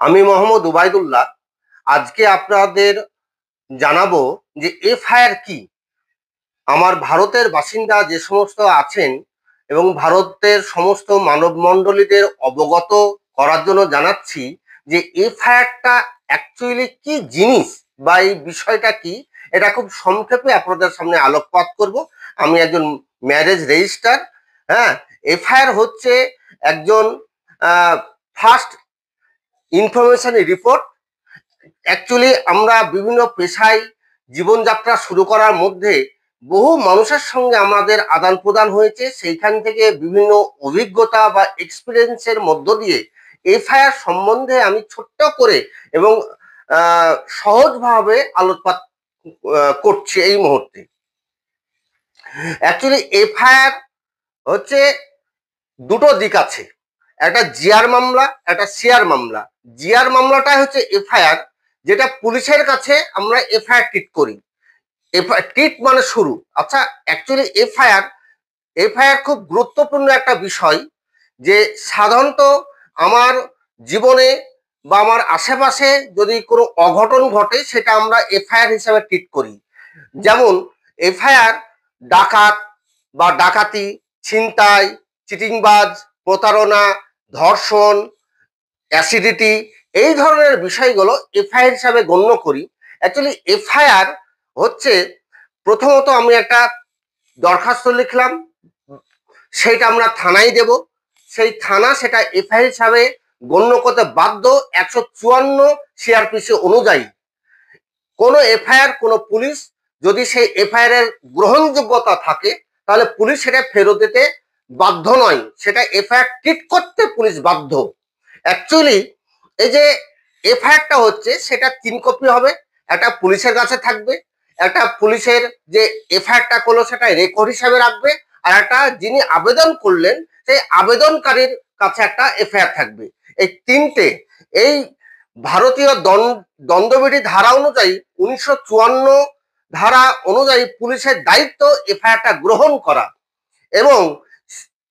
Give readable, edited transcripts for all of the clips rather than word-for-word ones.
আমি মোহাম্মদ উবাইদুল্লাহ। আজকে আপনাদের জানাবো যে এফআইআর কি। আমার ভারতের বাসিন্দা যে সমস্ত আছেন এবং ভারতের সমস্ত মানব মণ্ডলীদের অবগত করার জন্য জানাচ্ছি যে এফআইআরটা অ্যাকচুয়ালি কি জিনিস বা এই বিষয়টা কি, এটা খুব সংক্ষেপে আপনাদের সামনে আলোকপাত করব। আমি একজন ম্যারেজ রেজিস্ট্রার। হ্যাঁ, এফআইআর হচ্ছে একজন ফার্স্ট ইনফরমেশন রিপোর্ট। অ্যাকচুয়ালি আমরা বিভিন্ন পেশায় জীবনযাত্রা শুরু করার মধ্যে বহু মানুষের সঙ্গে আমাদের আদান প্রদান হয়েছে, সেইখান থেকে বিভিন্ন অভিজ্ঞতা বা এক্সপিরিয়েন্সের মধ্য দিয়ে এফআইআর সম্বন্ধে আমি ছোট্ট করে এবং সহজভাবে আলোকপাত করছি এই মুহূর্তে। অ্যাকচুয়ালি এফআইআর হচ্ছে দুটো দিক আছে, একটা জিআর মামলা, একটা সিআর মামলা। জিআর মামলাটাই হচ্ছে এফআইআর, যেটা পুলিশের কাছে আমরা এফআইআর ট্রিট করি। ট্রিট মানে শুরু। আচ্ছা, অ্যাকচুয়ালি এফআইআর খুব গুরুত্বপূর্ণ একটা বিষয়, যে সাধারণত আমার জীবনে বা আমার আশেপাশে যদি কোনো অঘটন ঘটে সেটা আমরা এফআইআর হিসাবে ট্রিট করি। যেমন এফআইআর ডাকাত বা ডাকাতি, ছিনতাই, চিটিংবাজ, প্রতারণা, ধর্ষণ, অ্যাসিডিটি, এই ধরনের বিষয়গুলো এফআইআর হিসাবে গণ্য করি। অ্যাকচুয়ালি এফআইআর হচ্ছে, প্রথমত আমি একটা দরখাস্ত লিখলাম, সেইটা আমরা থানায় দেব। সেই থানা সেটা এফআইআর হিসাবে গণ্য করতে বাধ্য 154 সিআরপিসি অনুযায়ী। কোনো এফআইআর কোনো পুলিশ যদি সেই এফআইআর এর গ্রহণযোগ্যতা থাকে তাহলে পুলিশ সেটা ফেরত দিতে বাধ্য নয়, সেটা এফআইআর ট্রিট করতে পুলিশ বাধ্য। অ্যাকচুয়ালি এই যে এফআইআরটা হচ্ছে সেটা 3 কপি হবে। একটা পুলিশের কাছে থাকবে, একটা পুলিশের যে এফআইআরটা করলো সেটা রেকর্ড হিসাবে রাখবে, আর একটা যিনি আবেদন করলেন সেই আবেদনকারীর কাছে একটা এফআইআর থাকবে। এই তিনটে, এই ভারতীয় দণ্ডবিধি ধারা অনুযায়ী 1954 ধারা অনুযায়ী পুলিশের দায়িত্ব এফআইআরটা গ্রহণ করা এবং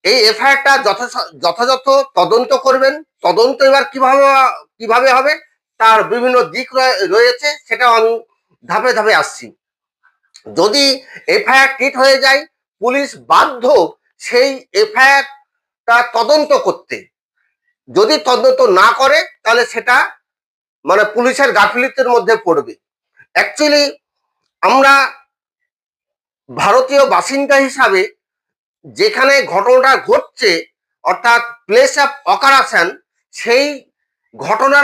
এই এফআইআরটা যথাযথ তদন্ত করবেন। তদন্ত এবার কিভাবে হবে তার বিভিন্ন দিক রয়েছে, সেটাও আমি ধাপে ধাপে আসছি। যদি এফআইআর ট্রিট হয়ে যায়, পুলিশ বাধ্য সেই এফআইআরটা তদন্ত করতে। যদি তদন্ত না করে তাহলে সেটা মানে পুলিশের গাফিলতির মধ্যে পড়বে। অ্যাকচুয়ালি আমরা ভারতীয় বাসিন্দা হিসাবে যেখানে ঘটনাটা ঘটছে, অর্থাৎ প্লেস অফ অকারেশন, সেই ঘটনার